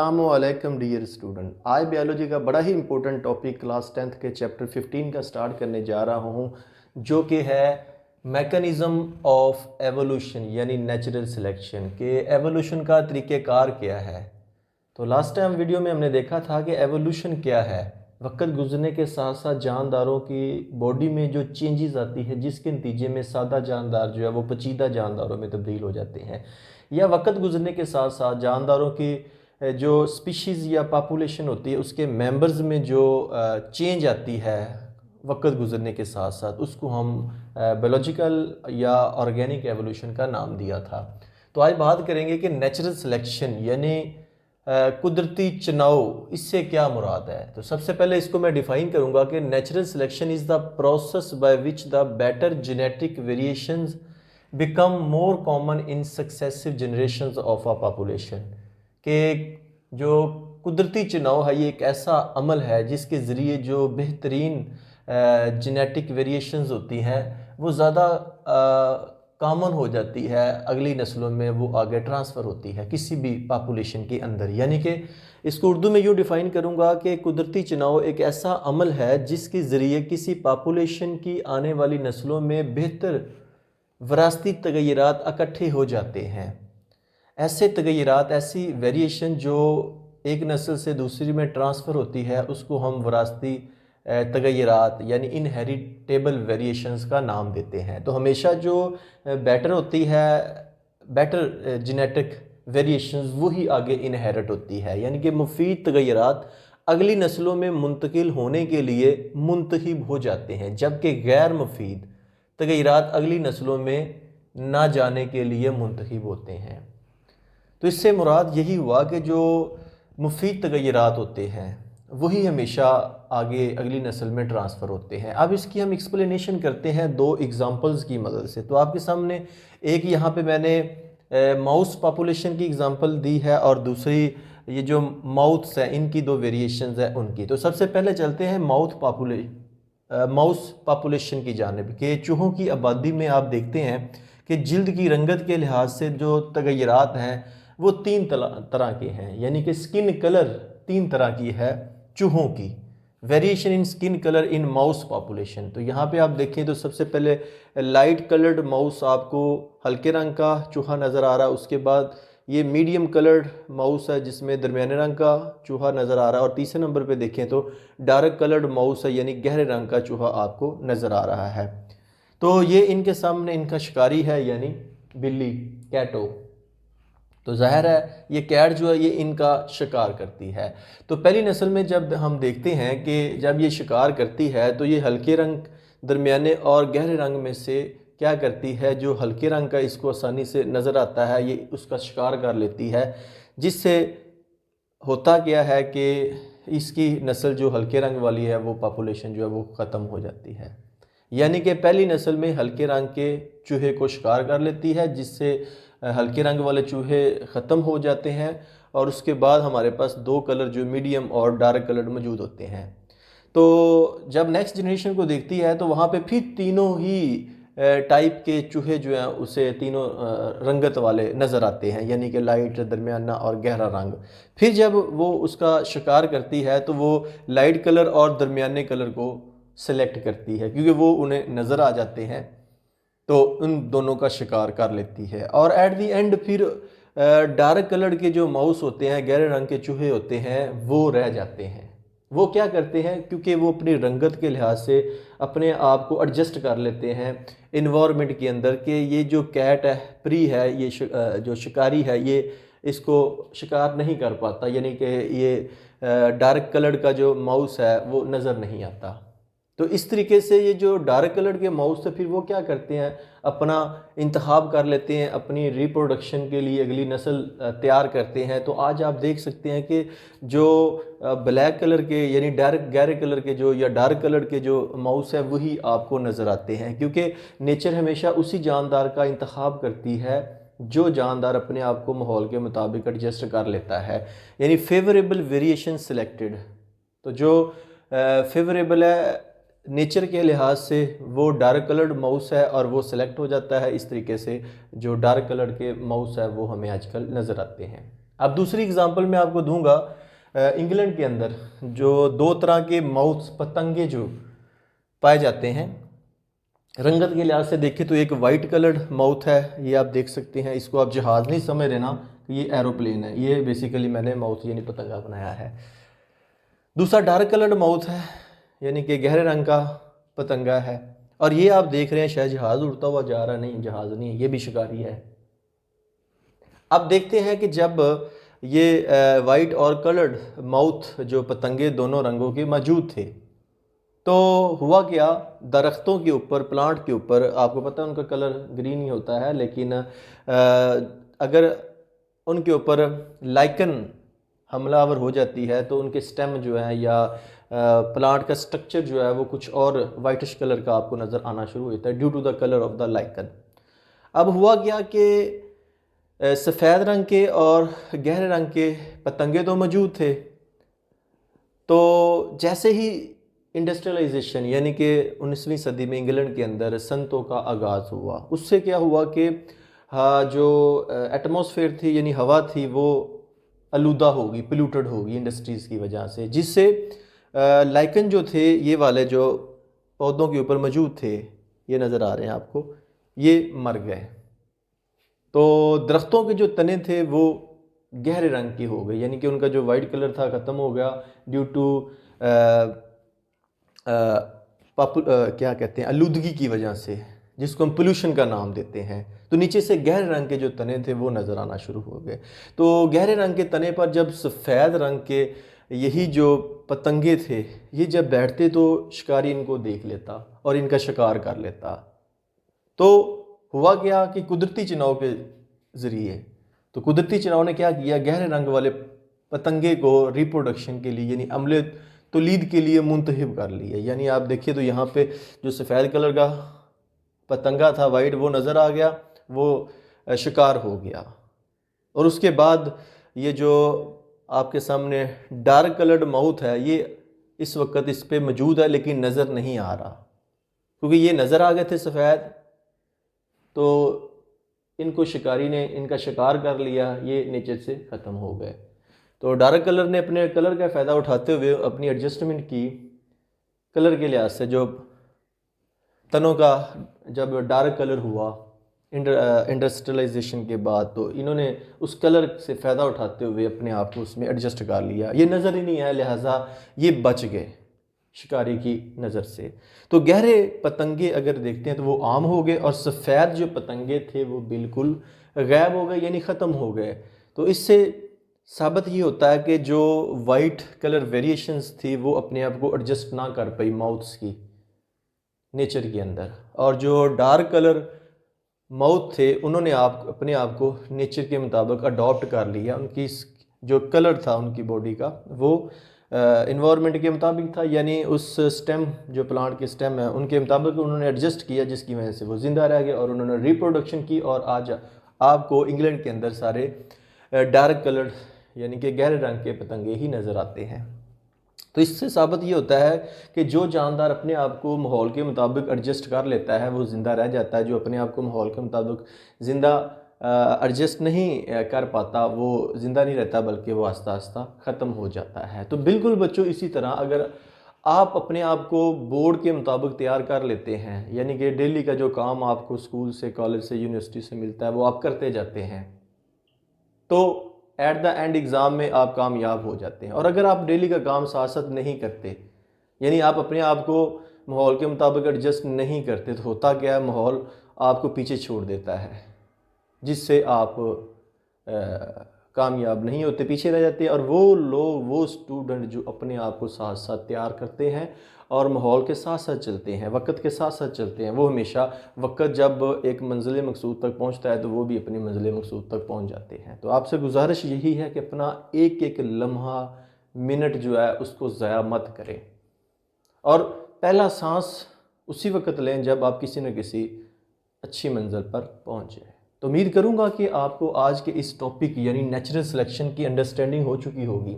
अस्सलामुअलैकुम dear student. आज biology का बड़ा ही इंपॉर्टेंट टॉपिक क्लास 10th के चैप्टर 15 का स्टार्ट करने जा रहा हूँ, जो कि है मैकेनिज़्म ऑफ एवोल्यूशन यानी नेचुरल सिलेक्शन के एवोल्यूशन का तरीक़ेकार क्या है। तो लास्ट टाइम वीडियो में हमने देखा था कि एवोल्यूशन क्या है। वक्त गुजरने के साथ साथ जानदारों की बॉडी में जो चेंजेस आती है, जिसके नतीजे में सादा जानदार जो है वो पेचीदा जानदारों में तब्दील हो जाते हैं, या वक्त गुजरने के साथ साथ जानदारों की जो स्पीशीज़ या पॉपुलेशन होती है उसके मेंबर्स में जो चेंज आती है वक्त गुजरने के साथ साथ, उसको हम बायोलॉजिकल या ऑर्गेनिक एवोल्यूशन का नाम दिया था। तो आज बात करेंगे कि नेचुरल सिलेक्शन यानी कुदरती चुनाव, इससे क्या मुराद है। तो सबसे पहले इसको मैं डिफ़ाइन करूंगा कि natural selection is the process by which the better genetic variations become more common in successive generations of a population. कि जो कुदरती चुनाव है ये एक ऐसा अमल है जिसके ज़रिए जो बेहतरीन जेनेटिक वेरिएशंस होती हैं वो ज़्यादा कॉमन हो जाती है, अगली नस्लों में वो आगे ट्रांसफ़र होती है किसी भी पॉपुलेशन के अंदर। यानी कि इसको उर्दू में यूँ डिफ़ाइन करूँगा कि कुदरती चुनाव एक ऐसा अमल है जिसके ज़रिए किसी पॉपुलेशन की आने वाली नस्लों में बेहतर विरासती तगय्युरात इकट्ठे हो जाते हैं। ऐसे तगय्युरात, ऐसी वेरिएशन जो एक नस्ल से दूसरी में ट्रांसफ़र होती है, उसको हम विरासती तगय्युरात यानी इनहेरिटेबल वेरिएशंस का नाम देते हैं। तो हमेशा जो बेटर होती है, बेटर जेनेटिक वेरिएशंस, वही आगे इनहेरिट होती है। यानी कि मुफीद तगय्युरात अगली नस्लों में मुंतकिल होने के लिए मुंतखब हो जाते हैं, जबकि गैर मुफीद तगय्युरात अगली नस्लों में ना जाने के लिए मुंतखब होते हैं। तो इससे मुराद यही हुआ कि जो मुफीद तगय्युरात होते हैं वही हमेशा आगे अगली नस्ल में ट्रांसफ़र होते हैं। अब इसकी हम एक्सप्लेनेशन करते हैं दो एग्ज़ाम्पल्स की मदद से। तो आपके सामने एक यहाँ पे मैंने माउस पॉपुलेशन की एग्ज़ाम्पल दी है और दूसरी ये जो माउथ्स हैं इनकी दो वेरिएशंस हैं उनकी। तो सबसे पहले चलते हैं माउस पॉपुलेशन की जानिब के। चूहों की आबादी में आप देखते हैं कि जिल्द की रंगत के लिहाज से जो तगय्युरात हैं वो तीन तरह के हैं। यानी कि स्किन कलर तीन तरह की है चूहों की। Variation in skin colour in mouse population. तो यहाँ पे आप देखें तो सबसे पहले लाइट कलर्ड माउस, आपको हल्के रंग का चूहा नज़र आ रहा है। उसके बाद ये मीडियम कलर्ड माउस है जिसमें दरमियाने रंग का चूहा नज़र आ रहा है। और तीसरे नंबर पे देखें तो डार्क कलर्ड माउस है यानी गहरे रंग का चूहा आपको नज़र आ रहा है। तो ये इनके सामने इनका शिकारी है यानी बिल्ली, कैटो। तो ज़ाहिर है ये कैट जो है ये इनका शिकार करती है। तो पहली नस्ल में जब हम देखते हैं कि जब ये शिकार करती है तो ये हल्के रंग, दरमियाने और गहरे रंग में से क्या करती है, जो हल्के रंग का इसको आसानी से नज़र आता है ये उसका शिकार कर लेती है, जिससे होता क्या है कि इसकी नस्ल जो हल्के रंग वाली है वो पॉपुलेशन जो है वो ख़त्म हो जाती है। यानी कि पहली नस्ल में हल्के रंग के चूहे को शिकार कर लेती है, जिससे हल्के रंग वाले चूहे ख़त्म हो जाते हैं और उसके बाद हमारे पास दो कलर जो मीडियम और डार्क कलर मौजूद होते हैं। तो जब नेक्स्ट जनरेशन को देखती है तो वहाँ पे फिर तीनों ही टाइप के चूहे जो हैं उसे तीनों रंगत वाले नज़र आते हैं, यानी कि लाइट, दरमियाना और गहरा रंग। फिर जब वो उसका शिकार करती है तो वो लाइट कलर और दरमियाने कलर को सेलेक्ट करती है क्योंकि वो उन्हें नज़र आ जाते हैं, तो उन दोनों का शिकार कर लेती है। और एट दी एंड फिर डार्क कलर के जो माउस होते हैं, गहरे रंग के चूहे होते हैं, वो रह जाते हैं। वो क्या करते हैं, क्योंकि वो अपनी रंगत के लिहाज से अपने आप को एडजस्ट कर लेते हैं इन्वायरमेंट के अंदर, कि ये जो कैट है, प्री है, ये जो शिकारी है, ये इसको शिकार नहीं कर पाता, यानी कि ये डार्क कलर का जो माउस है वो नज़र नहीं आता। तो इस तरीके से ये जो डार्क कलर के माउस है फिर वो क्या करते हैं, अपना इंतखाब कर लेते हैं, अपनी रिप्रोडक्शन के लिए अगली नस्ल तैयार करते हैं। तो आज आप देख सकते हैं कि जो ब्लैक कलर के यानी गहरे कलर के जो या डार्क कलर के जो माउस है वही आपको नज़र आते हैं, क्योंकि नेचर हमेशा उसी जानदार का इंतखाब करती है जो जानदार अपने आप को माहौल के मुताबिक एडजस्ट कर लेता है, यानी फेवरेबल वेरिएशन सिलेक्टेड। तो जो फेवरेबल है नेचर के लिहाज से वो डार्क कलर्ड माउस है और वो सिलेक्ट हो जाता है। इस तरीके से जो डार्क कलर के माउस है वो हमें आजकल नज़र आते हैं। अब दूसरी एग्जांपल मैं आपको दूंगा, इंग्लैंड के अंदर जो दो तरह के माउथ पतंगे जो पाए जाते हैं, रंगत के लिहाज से देखें तो एक वाइट कलर्ड माउथ है, ये आप देख सकते हैं। इसको आप जहाज़ नहीं समझ रहे ना, ये एरोप्लेन है, ये बेसिकली मैंने माउथ यानी पतंगा बनाया है। दूसरा डार्क कलर्ड माउथ है, यानी कि गहरे रंग का पतंगा है। और ये आप देख रहे हैं शायद जहाज़ उड़ता हुआ जा रहा, नहीं जहाज़ नहीं, ये भी शिकारी है। अब देखते हैं कि जब ये वाइट और कलर्ड माउथ जो पतंगे दोनों रंगों के मौजूद थे, तो हुआ क्या, दरख्तों के ऊपर, प्लांट के ऊपर, आपको पता है उनका कलर ग्रीन ही होता है, लेकिन अगर उनके ऊपर लाइकन हमलावर हो जाती है तो उनके स्टेम जो है या प्लांट का स्ट्रक्चर जो है वो कुछ और वाइटिश कलर का आपको नज़र आना शुरू होता है due to the colour of the lichen. अब हुआ क्या कि सफ़ेद रंग के और गहरे रंग के पतंगे तो मौजूद थे, तो जैसे ही इंडस्ट्रियलाइजेशन यानी कि 19वीं सदी में इंग्लैंड के अंदर सनतों का आगाज़ हुआ, उससे क्या हुआ कि जो एटमॉस्फेयर थी यानी हवा थी वो आलूदा होगी, पोल्यूटेड होगी इंडस्ट्रीज़ की वजह से, जिससे लाइकन जो थे ये वाले जो पौधों के ऊपर मौजूद थे, ये नज़र आ रहे हैं आपको, ये मर गए। तो दरख्तों के जो तने थे वो गहरे रंग की हो गए, यानी कि उनका जो वाइट कलर था ख़त्म हो गया ड्यू टू क्या कहते हैं, आलूदगी की वजह से, जिसको हम पोल्यूशन का नाम देते हैं। तो नीचे से गहरे रंग के जो तने थे वो नज़र आना शुरू हो गए। तो गहरे रंग के तने पर जब सफ़ेद रंग के यही जो पतंगे थे ये जब बैठते तो शिकारी इनको देख लेता और इनका शिकार कर लेता। तो हुआ क्या कि कुदरती चुनाव के ज़रिए, तो कुदरती चुनाव ने क्या किया, गहरे रंग वाले पतंगे को रिप्रोडक्शन के लिए यानी अम्ले तौलीद के लिए मुंतखब कर लिया। यानी आप देखिए तो यहाँ पे जो सफ़ेद कलर का पतंगा था वाइट, वो नज़र आ गया, वो शिकार हो गया। और उसके बाद ये जो आपके सामने डार्क कलर्ड माउथ है ये इस वक्त इस पे मौजूद है लेकिन नज़र नहीं आ रहा, क्योंकि ये नज़र आ गए थे सफ़ेद, तो इनको शिकारी ने इनका शिकार कर लिया, ये नेचर से ख़त्म हो गए। तो डार्क कलर ने अपने कलर का फ़ायदा उठाते हुए अपनी एडजस्टमेंट की कलर के लिहाज से। जो तनों का जब डार्क कलर हुआ इंडस्ट्रियलाइजेशन के बाद, तो इन्होंने उस कलर से फ़ायदा उठाते हुए अपने आप को उसमें एडजस्ट कर लिया। ये नज़र ही नहीं आया, लिहाजा ये बच गए शिकारी की नज़र से। तो गहरे पतंगे अगर देखते हैं तो वो आम हो गए और सफ़ेद जो पतंगे थे वो बिल्कुल गायब हो गए यानी ख़त्म हो गए। तो इससे साबित ये होता है कि जो वाइट कलर वेरिएशंस थी वो अपने आप को एडजस्ट ना कर पाई माउथ्स की नेचर के अंदर, और जो डार्क कलर माउथ थे उन्होंने अपने आप को नेचर के मुताबिक अडॉप्ट कर लिया। उनकी जो कलर था उनकी बॉडी का वो इन्वायरमेंट के मुताबिक था, यानी उस स्टेम जो प्लांट के स्टेम है उनके मुताबिक उन्होंने एडजस्ट किया, जिसकी वजह से वो ज़िंदा रह गए और उन्होंने रिप्रोडक्शन की। और आज आपको इंग्लैंड के अंदर सारे डार्क कलर यानी कि गहरे रंग के पतंगे ही नज़र आते हैं। तो इससे साबित ये होता है कि जो जानदार अपने आप को माहौल के मुताबिक एडजस्ट कर लेता है वो ज़िंदा रह जाता है, जो अपने आप को माहौल के मुताबिक ज़िंदा एडजस्ट नहीं कर पाता वो ज़िंदा नहीं रहता, बल्कि वो आस्ता आस्ता ख़त्म हो जाता है। तो बिल्कुल बच्चों इसी तरह अगर आप अपने आप को बोर्ड के मुताबिक तैयार कर लेते हैं, यानी कि डेली का जो काम आपको स्कूल से, कॉलेज से, यूनिवर्सिटी से मिलता है वो आप करते जाते हैं, तो एट द एंड एग्ज़ाम में आप कामयाब हो जाते हैं। और अगर आप डेली का काम साथ साथ नहीं करते, यानी आप अपने आप को माहौल के मुताबिक एडजस्ट नहीं करते, तो होता क्या है, माहौल आपको पीछे छोड़ देता है, जिससे आप कामयाब नहीं होते, पीछे रह जाते हैं। और वो लोग, वो स्टूडेंट जो अपने आप को साथ साथ तैयार करते हैं और माहौल के साथ साथ चलते हैं, वक्त के साथ साथ चलते हैं, वो हमेशा वक्त जब एक मंजिल मकसूद तक पहुंचता है तो वो भी अपनी मंजिल मकसूद तक पहुंच जाते हैं। तो आपसे गुजारिश यही है कि अपना एक एक लम्हा, मिनट जो है उसको ज़ाया मत करें, और पहला सांस उसी वक्त लें जब आप किसी न किसी अच्छी मंजिल पर पहुँच जाए। तो उम्मीद करूँगा कि आपको आज के इस टॉपिक यानी नेचुरल सिलेक्शन की अंडरस्टैंडिंग हो चुकी होगी।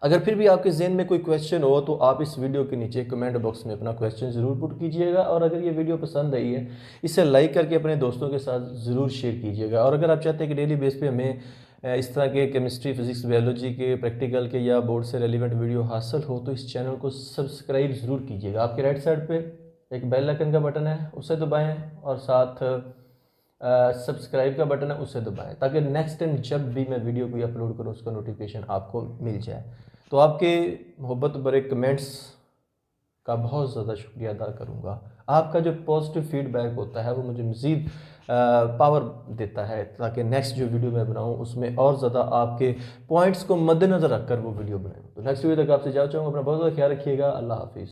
अगर फिर भी आपके जहन में कोई क्वेश्चन हो तो आप इस वीडियो के नीचे कमेंट बॉक्स में अपना क्वेश्चन ज़रूर पुट कीजिएगा, और अगर ये वीडियो पसंद आई है इसे लाइक करके अपने दोस्तों के साथ ज़रूर शेयर कीजिएगा। और अगर आप चाहते हैं कि डेली बेस पे हमें इस तरह के केमिस्ट्री, फिज़िक्स, बायोलॉजी के प्रैक्टिकल के या बोर्ड से रेलिवेंट वीडियो हासिल हो तो इस चैनल को सब्सक्राइब ज़रूर कीजिएगा। आपके राइट साइड पे एक बेल आइकन का बटन है, उसे दबाएं और साथ सब्सक्राइब का बटन है, उसे दबाएं ताकि नेक्स्ट टाइम जब भी मैं वीडियो कोई अपलोड करूँ उसका नोटिफिकेशन आपको मिल जाए। तो आपके मोहब्बत भरे कमेंट्स का बहुत ज़्यादा शुक्रिया अदा करूँगा। आपका जो पॉजिटिव फीडबैक होता है वो मुझे मज़ीद पावर देता है ताकि नेक्स्ट जो वीडियो मैं बनाऊँ उसमें और ज़्यादा आपके पॉइंट्स को मद्देनज़र रखकर वो वीडियो बनाऊँ। तो नेक्स्ट वीडियो तक आपसे जा चाहूँगा। अपना बहुत ज़्यादा ख्याल रखिएगा। अल्लाह हाफिज़।